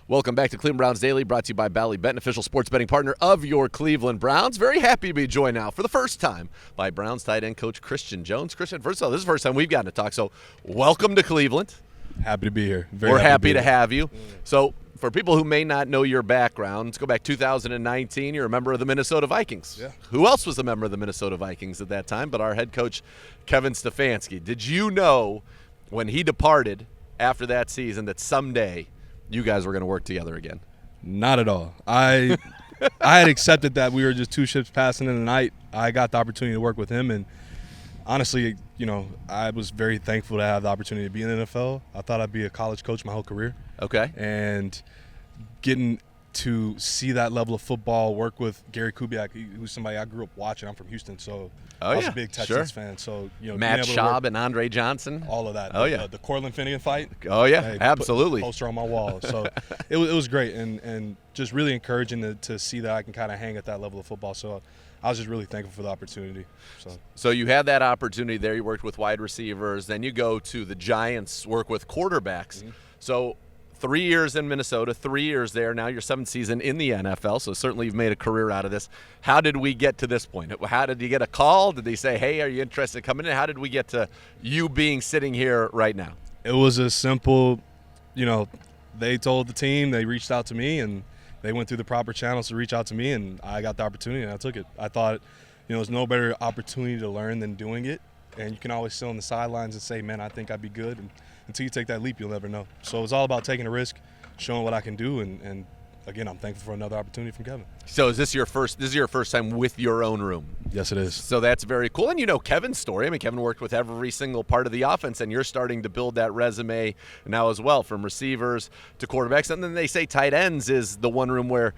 Welcome back to Cleveland Browns Daily, brought to you by Bally Bet, an official sports betting partner of your Cleveland Browns. Very happy to be joined now for the first time by Browns tight end coach Christian Jones. Christian, first of all, this is the first time we've gotten to talk, so welcome to Cleveland. Happy to be here. We're happy to have you. So for people who may not know your background, let's go back 2019. You're a member of the Minnesota Vikings. Yeah. Who else was a member of the Minnesota Vikings at that time but our head coach, Kevin Stefanski? Did you know when he departed after that season that someday you guys were going to work together again? Not at all. I had accepted that we were just two ships passing in the night. I got the opportunity to work with him, and honestly, I was very thankful to have the opportunity to be in the NFL. I thought I'd be a college coach my whole career. Okay. And getting to see that level of football, work with Gary Kubiak, who's somebody I grew up watching. I'm from Houston, so I was a big Texans fan. So Matt Schaub and Andre Johnson, all of that. The Cortland Finnegan fight. Oh yeah, absolutely. Poster on my wall. So it was great and just really encouraging to see that I can kind of hang at that level of football. So I was just really thankful for the opportunity. So you had that opportunity there. You worked with wide receivers. Then you go to the Giants, work with quarterbacks. Mm-hmm. So 3 years in Minnesota, 3 years there. Now your seventh season in the NFL, so certainly you've made a career out of this. How did we get to this point? How did you get a call? Did they say, hey, are you interested in coming in? How did we get to you being sitting here right now? It was a simple, they told the team, they reached out to me, and they went through the proper channels to reach out to me, and I got the opportunity, and I took it. I thought, there's no better opportunity to learn than doing it, and you can always sit on the sidelines and say, man, I think I'd be good, and until you take that leap, you'll never know. So it's all about taking a risk, showing what I can do, and again, I'm thankful for another opportunity from Kevin. So is this your first time with your own room? Yes, it is. So that's very cool. And you know Kevin's story. I mean, Kevin worked with every single part of the offense, and you're starting to build that resume now as well, from receivers to quarterbacks. And then they say tight ends is the one room where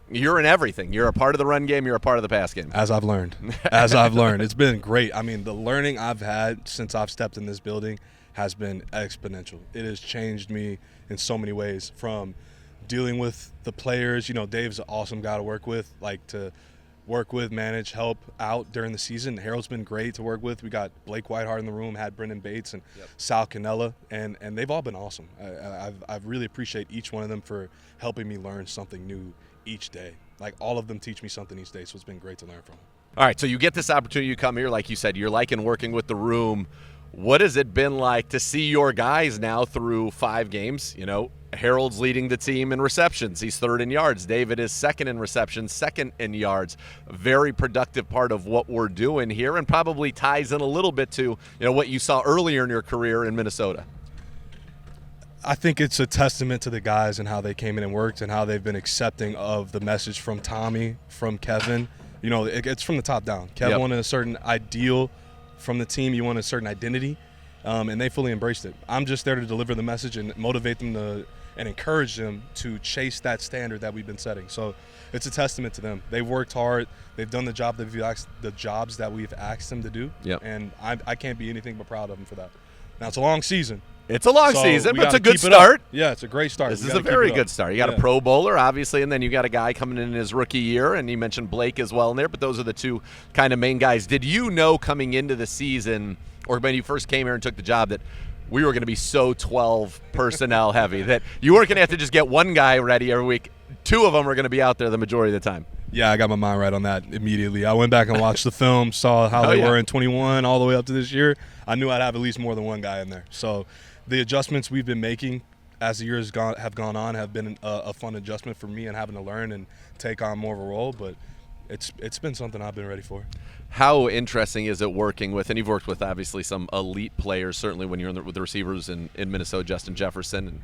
you're in everything. You're a part of the run game. You're a part of the pass game. As I've learned. It's been great. I mean, the learning I've had since I've stepped in this building has been exponential. It has changed me in so many ways, from dealing with the players. Dave's an awesome guy to work with, manage, help out during the season. Harold's been great to work with. We got Blake Whiteheart in the room, had Brendan Bates and Sal Cannella, and they've all been awesome. I really appreciate each one of them for helping me learn something new each day. All of them teach me something each day, so it's been great to learn from them. All right, so you get this opportunity, you come here, like you said, you're liking working with the room. What has it been like to see your guys now through 5 games? Harold's leading the team in receptions. He's third in yards. David is second in receptions, second in yards. A very productive part of what we're doing here, and probably ties in a little bit to what you saw earlier in your career in Minnesota. I think it's a testament to the guys and how they came in and worked and how they've been accepting of the message from Tommy, from Kevin. It's from the top down. Kevin wanted a certain ideal from the team. You want a certain identity, and they fully embraced it. I'm just there to deliver the message and motivate them and encourage them to chase that standard that we've been setting. So it's a testament to them. They've worked hard. They've done the jobs that we've asked them to do, and I can't be anything but proud of them for that. Now, it's a long season. It's a long season, but it's a good start. Yeah, it's a great start. This is a very good start. You got a Pro Bowler, obviously, and then you got a guy coming in his rookie year, and you mentioned Blake as well in there, but those are the two kind of main guys. Did you know coming into the season, or when you first came here and took the job, that we were going to be so 12 personnel heavy, that you weren't going to have to just get one guy ready every week? 2 of them are going to be out there the majority of the time. Yeah, I got my mind right on that immediately. I went back and watched the film, saw how they were in 21 all the way up to this year. I knew I'd have at least more than one guy in there. So the adjustments we've been making as the years have gone on have been a fun adjustment for me, and having to learn and take on more of a role. But it's been something I've been ready for. How interesting is it working with, and you've worked with obviously some elite players, certainly when you're with the receivers in Minnesota, Justin Jefferson, and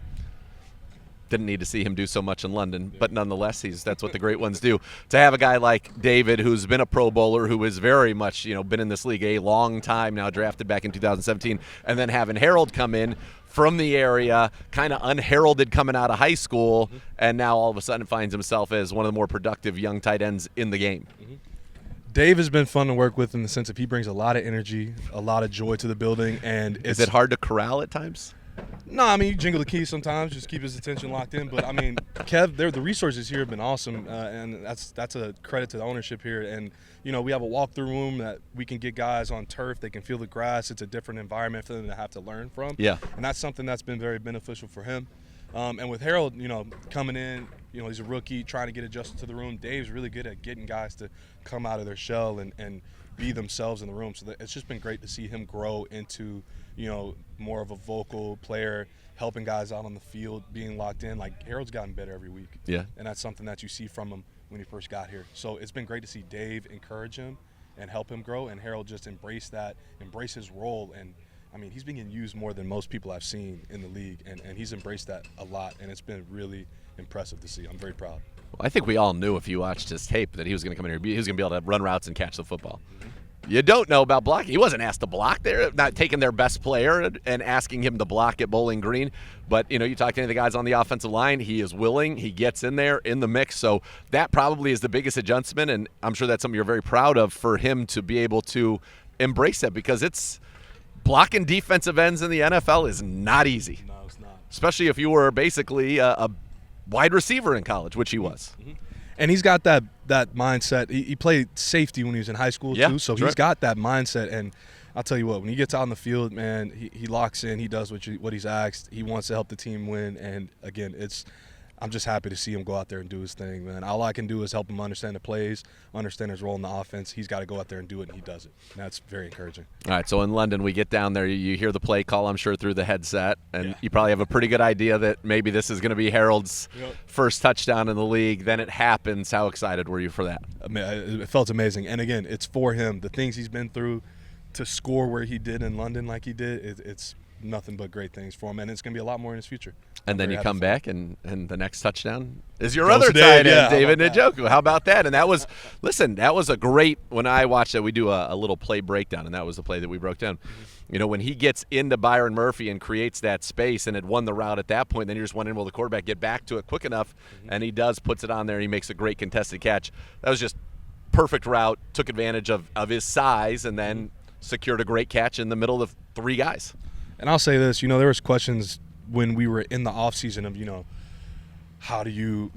didn't need to see him do so much in London, but nonetheless, that's what the great ones do. To have a guy like David, who's been a Pro Bowler, who is very much, been in this league a long time now, drafted back in 2017, and then having Harold come in from the area, kind of unheralded coming out of high school, and now all of a sudden finds himself as one of the more productive young tight ends in the game. Dave has been fun to work with in the sense that he brings a lot of energy, a lot of joy to the building. And is it hard to corral at times? No, I mean, you jingle the keys sometimes, just keep his attention locked in. But, I mean, Kev, the resources here have been awesome, and that's a credit to the ownership here. And, we have a walk-through room that we can get guys on turf. They can feel the grass. It's a different environment for them to have to learn from. Yeah. And that's something that's been very beneficial for him. And with Harold, coming in, he's a rookie trying to get adjusted to the room. Dave's really good at getting guys to come out of their shell and be themselves in the room. So it's just been great to see him grow into, more of a vocal player, helping guys out on the field, being locked in. Like, Harold's gotten better every week. Yeah. And that's something that you see from him when he first got here. So it's been great to see Dave encourage him and help him grow, and Harold just embrace his role. And I mean, he's being used more than most people I've seen in the league, and he's embraced that a lot, and it's been really impressive to see. I'm very proud. Well, I think we all knew if you watched his tape that he was going to come in here, he was going to be able to run routes and catch the football. You don't know about blocking. He wasn't asked to block there, not taking their best player and asking him to block at Bowling Green. But, you talk to any of the guys on the offensive line, he is willing. He gets in there in the mix. So that probably is the biggest adjustment, and I'm sure that's something you're very proud of for him to be able to embrace that, because it's blocking defensive ends in the NFL is not easy. No, it's not. Especially if you were basically a wide receiver in college, which he was. Mm-hmm. And he's got that mindset. He played safety when he was in high school, too. So he's got that mindset. And I'll tell you what, when he gets out in the field, man, he locks in. He does what he's asked. He wants to help the team win. And, again, I'm just happy to see him go out there and do his thing, man. All I can do is help him understand the plays, understand his role in the offense. He's got to go out there and do it, and he does it. And that's very encouraging. All right, so in London, we get down there. You hear the play call, I'm sure, through the headset, and you probably have a pretty good idea that maybe this is going to be Harold's first touchdown in the league. Then it happens. How excited were you for that? I mean, it felt amazing. And, again, it's for him. The things he's been through to score where he did in London like he did, it's nothing but great things for him, and it's going to be a lot more in his future. And then you come back, and the next touchdown is your other tight end, David Njoku. How about that? And that was a great, when I watched it, we do a little play breakdown, and that was the play that we broke down. Mm-hmm. When he gets into Byron Murphy and creates that space and had won the route at that point, then you're just wondering, will the quarterback get back to it quick enough? Mm-hmm. And he does, puts it on there, and he makes a great contested catch. That was just perfect route, took advantage of his size, and then secured a great catch in the middle of three guys. And I'll say this, there was questions when we were in the offseason of, how do you,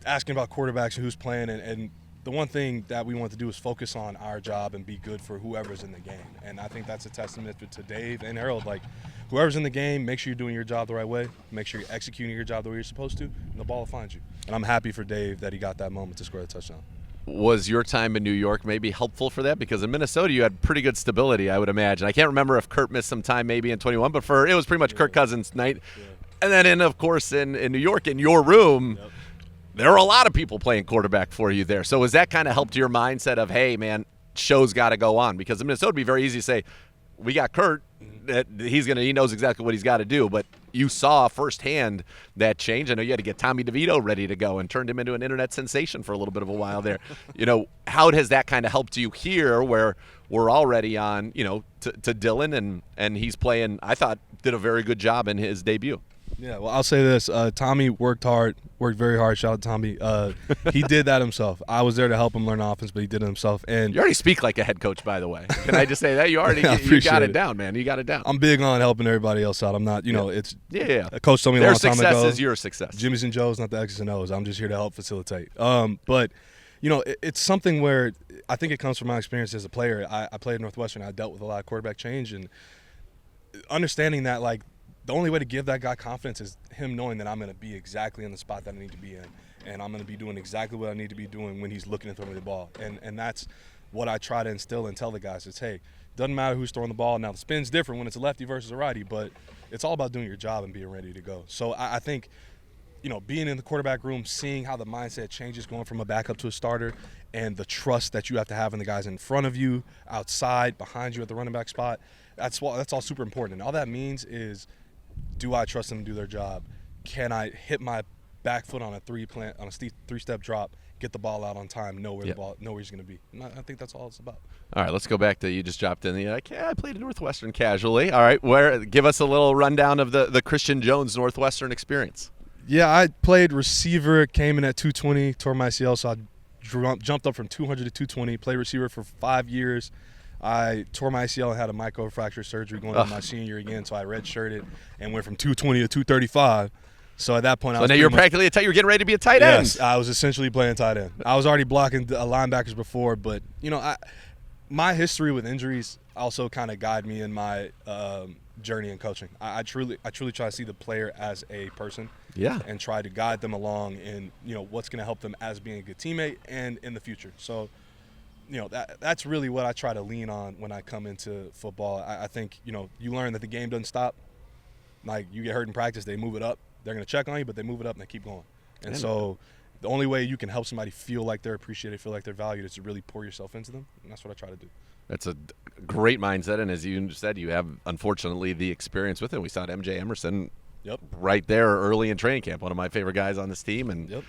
asking about quarterbacks and who's playing. And the one thing that we want to do is focus on our job and be good for whoever's in the game. And I think that's a testament to Dave and Harold. Like, whoever's in the game, make sure you're doing your job the right way. Make sure you're executing your job the way you're supposed to, and the ball will find you. And I'm happy for Dave that he got that moment to score the touchdown. Was your time in New York maybe helpful for that? Because in Minnesota, you had pretty good stability, I would imagine. I can't remember if Kurt missed some time maybe in 21, but it was pretty much Kirk Cousins' night. Yeah. And then, of course, in New York, in your room, there were a lot of people playing quarterback for you there. So has that kind of helped your mindset of, hey, man, show's got to go on? Because in Minnesota, it would be very easy to say, we got Kurt. He knows exactly what he's got to do, but you saw firsthand that change. I know you had to get Tommy DeVito ready to go and turned him into an internet sensation for a little bit of a while there. How has that kind of helped you here, where we're already on, to Dylan, and he's playing, I thought, did a very good job in his debut. Yeah, well, I'll say this. Tommy worked very hard. Shout out to Tommy. He did that himself. I was there to help him learn offense, but he did it himself. And you already speak like a head coach, by the way. Can I just say that? You got it down, man. You got it down. I'm big on helping everybody else out. I'm not, it's – a coach told me a long time ago. Their success is your success. Jimmy's and Joe's, not the X's and O's. I'm just here to help facilitate. But, it's something where I think it comes from my experience as a player. I played at Northwestern. I dealt with a lot of quarterback change, and understanding that, like, the only way to give that guy confidence is him knowing that I'm going to be exactly in the spot that I need to be in, and I'm going to be doing exactly what I need to be doing when he's looking to throw me the ball. And that's what I try to instill and tell the guys is, hey, doesn't matter who's throwing the ball. Now, the spin's different when it's a lefty versus a righty, but it's all about doing your job and being ready to go. So I think, being in the quarterback room, seeing how the mindset changes going from a backup to a starter, and the trust that you have to have in the guys in front of you, outside, behind you at the running back spot, that's all super important. And all that means is, do I trust them to do their job? Can I hit my back foot on a three-step drop, get the ball out on time, know where he's going to be? And I think that's all it's about. All right, let's go back to you just dropped in I played at Northwestern casually. All right, give us a little rundown of the Christian Jones Northwestern experience. Yeah, I played receiver, came in at 220, tore my ACL, so I jumped up from 200 to 220, played receiver for 5 years. I tore my ACL and had a microfracture surgery going into my senior year again, so I redshirted and went from 220 to 235. So at that point, now you're practically you were getting ready to be a tight end. Yes, I was essentially playing tight end. I was already blocking linebackers before, but my history with injuries also kind of guide me in my journey in coaching. I truly try to see the player as a person. Yeah. And try to guide them along in, what's going to help them as being a good teammate and in the future. So, that's really what I try to lean on when I come into football. I think, you learn that the game doesn't stop. Like, you get hurt in practice, they move it up. They're going to check on you, but they move it up and they keep going. And so the only way you can help somebody feel like they're appreciated, feel like they're valued, is to really pour yourself into them. And that's what I try to do. That's a great mindset. And as you said, you have, unfortunately, the experience with it. We saw MJ Emerson right there early in training camp, one of my favorite guys on this team. And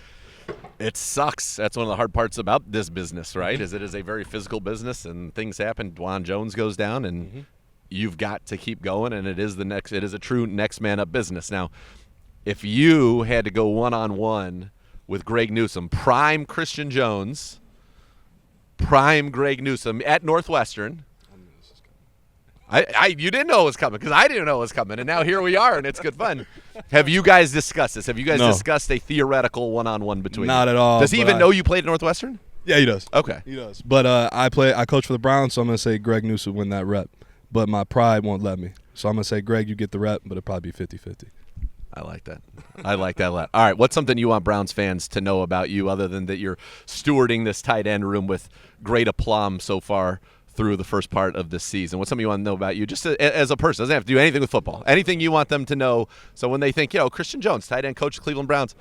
it sucks. That's one of the hard parts about this business, right, is it is a very physical business, and things happen. Dwan Jones goes down, and you've got to keep going, and it is a true next man up business. Now, if you had to go one-on-one with Greg Newsome, prime Christian Jones, prime Greg Newsome at Northwestern, you didn't know it was coming because I didn't know it was coming, and now here we are, and it's good fun. Have you guys discussed this? Have you guys discussed a theoretical one-on-one between Not you? at all. Does he even know you played at Northwestern? Yeah, he does. Okay. He does. But I coach for the Browns, so I'm going to say Greg Newsome win that rep. But my pride won't let me. So I'm going to say, Greg, you get the rep, but it'll probably be 50-50. I like that. I like that a lot. All right, what's something you want Browns fans to know about you other than that you're stewarding this tight end room with great aplomb so far through the first part of this season? What's something you want to know about you just as a person? Doesn't have to do anything with football. Anything you want them to know, so when they think, Christian Jones, tight end coach of Cleveland Browns.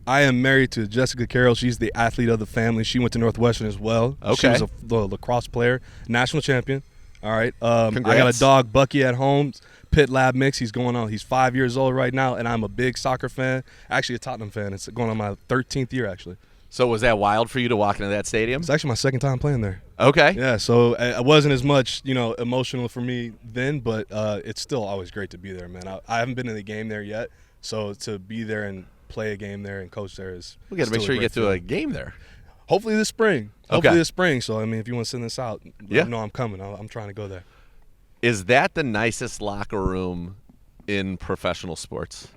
I am married to Jessica Carroll. She's the athlete of the family. She went to Northwestern as well. Okay. She was a lacrosse player, national champion. All right. I Congrats. got a dog, Bucky, at home. Pit Lab mix. He's 5 years old right now, and I'm a big soccer fan. Actually, a Tottenham fan. It's going on my 13th year, actually. So was that wild for you to walk into that stadium? It's actually my second time playing there. Okay. Yeah, so it wasn't as much, emotional for me then, but it's still always great to be there, man. I haven't been in the game there yet, so to be there and play a game there and coach there is We got to make sure you get to a game there. Hopefully this spring. So, if you want to send this out, Yeah. know I'm coming. I'm trying to go there. Is that the nicest locker room in professional sports?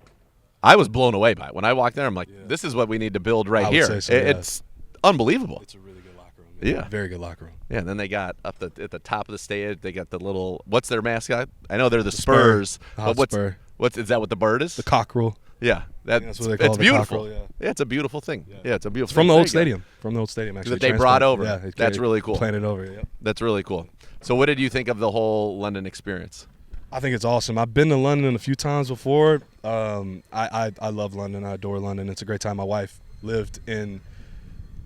I was blown away by it. When I walked there, I'm like, this is what we need to build right here. Say so, It's unbelievable. It's a really good locker room. Man. Yeah. Very good locker room. Yeah, and then they got at the top of the stage, they got the little, what's their mascot? I know they're the Spurs. But Spur. Is that what the bird is? The cockerel. Yeah. That's what they call it's the beautiful. cockerel, Yeah, it's a beautiful thing. Yeah, it's a beautiful It's from thing. the There old you go. stadium. From the old stadium, actually. That they brought over. Yeah, That's really cool. Planted over, yeah. That's really cool. So what did you think of the whole London experience? I think it's awesome. I've been to London a few times before. I love London. I adore London. It's a great time. My wife lived in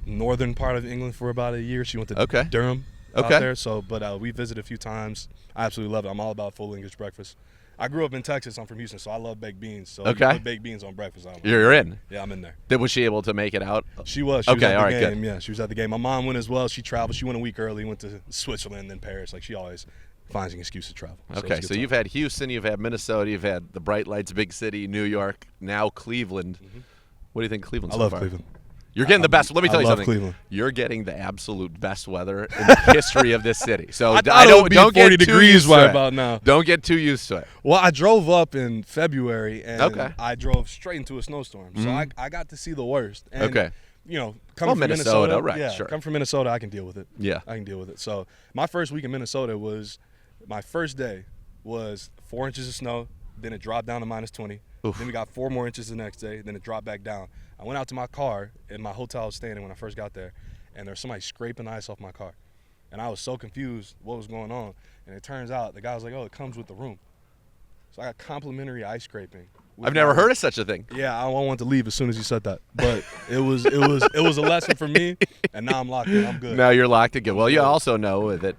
northern part of England for about a year. She went to Durham out there. But we visited a few times. I absolutely love it. I'm all about full English breakfast. I grew up in Texas. I'm from Houston, so I love baked beans. So if you put baked beans on breakfast, You're in. Yeah, I'm in there. Was she able to make it out? She was. She was at the all right, game. good. Yeah, she was at the game. My mom went as well. She traveled. She went a week early. Went to Switzerland, then Paris. Like, she always finds an excuse to travel. Okay, so you've had Houston, you've had Minnesota, you've had the Bright Lights, big city, New York, now Cleveland. What do you think of Cleveland so far? I love Cleveland. You're getting the best. Let me tell you I love something. Cleveland. You're getting the absolute best weather in the history of this city. So I thought it would be don't 40 get too degrees used to right it. about now. Don't get too used to it. Well, I drove up in February, and Okay. I drove straight into a snowstorm. So I got to see the worst. And, Okay. Coming from Minnesota, right, yeah, sure. Coming from Minnesota, I can deal with it. Yeah. I can deal with it. So my first week in Minnesota was, my first day was 4 inches of snow, then it dropped down to -20. Oof. Then we got 4 more inches the next day, then it dropped back down. I went out to my car in my hotel I was staying in when I first got there, and there's somebody scraping the ice off my car. And I was so confused what was going on. And it turns out the guy was like, "Oh, it comes with the room." So I got complimentary ice scraping. I've never heard of such a thing. Yeah, I wanted to leave as soon as you said that. But it was a lesson for me, and now I'm locked in. I'm good. Now you're locked again. Well, you also know that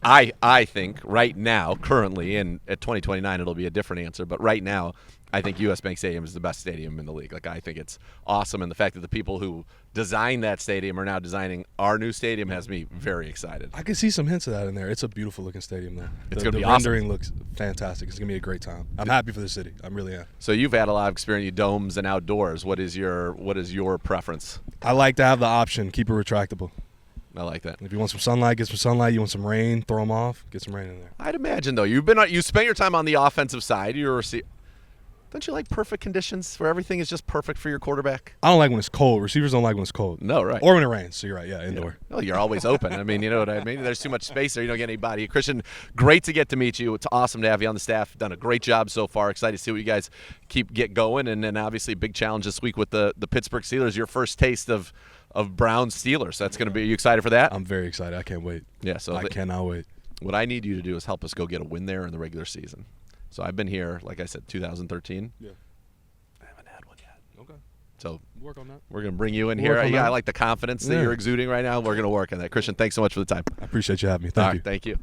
I think right now, currently, and at 2029 it'll be a different answer, but right now I think U.S. Bank Stadium is the best stadium in the league. Like, I think it's awesome, and the fact that the people who designed that stadium are now designing our new stadium has me very excited. I can see some hints of that in there. It's a beautiful looking stadium, though. It's going to be the awesome. rendering looks fantastic. It's going to be a great time. I'm happy for the city. I really am. So you've had a lot of experience in domes and outdoors. What is your preference? I like to have the option. Keep it retractable. I like that. If you want some sunlight, get some sunlight. You want some rain, throw them off. Get some rain in there. I'd imagine though, you spent your time on the offensive side. You're a receiver. Don't you like perfect conditions where everything is just perfect for your quarterback? I don't like when it's cold. Receivers don't like when it's cold. No, right. Or when it rains. So you're right. Yeah, indoor. No, you're always open. I mean, you know what I mean? There's too much space there. You don't get anybody. Christian, great to get to meet you. It's awesome to have you on the staff. Done a great job so far. Excited to see what you guys get going. And then obviously big challenge this week with the Pittsburgh Steelers. Your first taste of Browns Steelers. That's going to be – are you excited for that? I'm very excited. I can't wait. Yeah. So I cannot wait. What I need you to do is help us go get a win there in the regular season. So I've been here, like I said, 2013. Yeah. I haven't had one yet. Okay. So Work on that. we're going to bring you in Work here. on Yeah, that. I like the confidence that Yeah. you're exuding right now. We're going to work on that. Christian, thanks so much for the time. I appreciate you having me. All Thank right, you. thank you.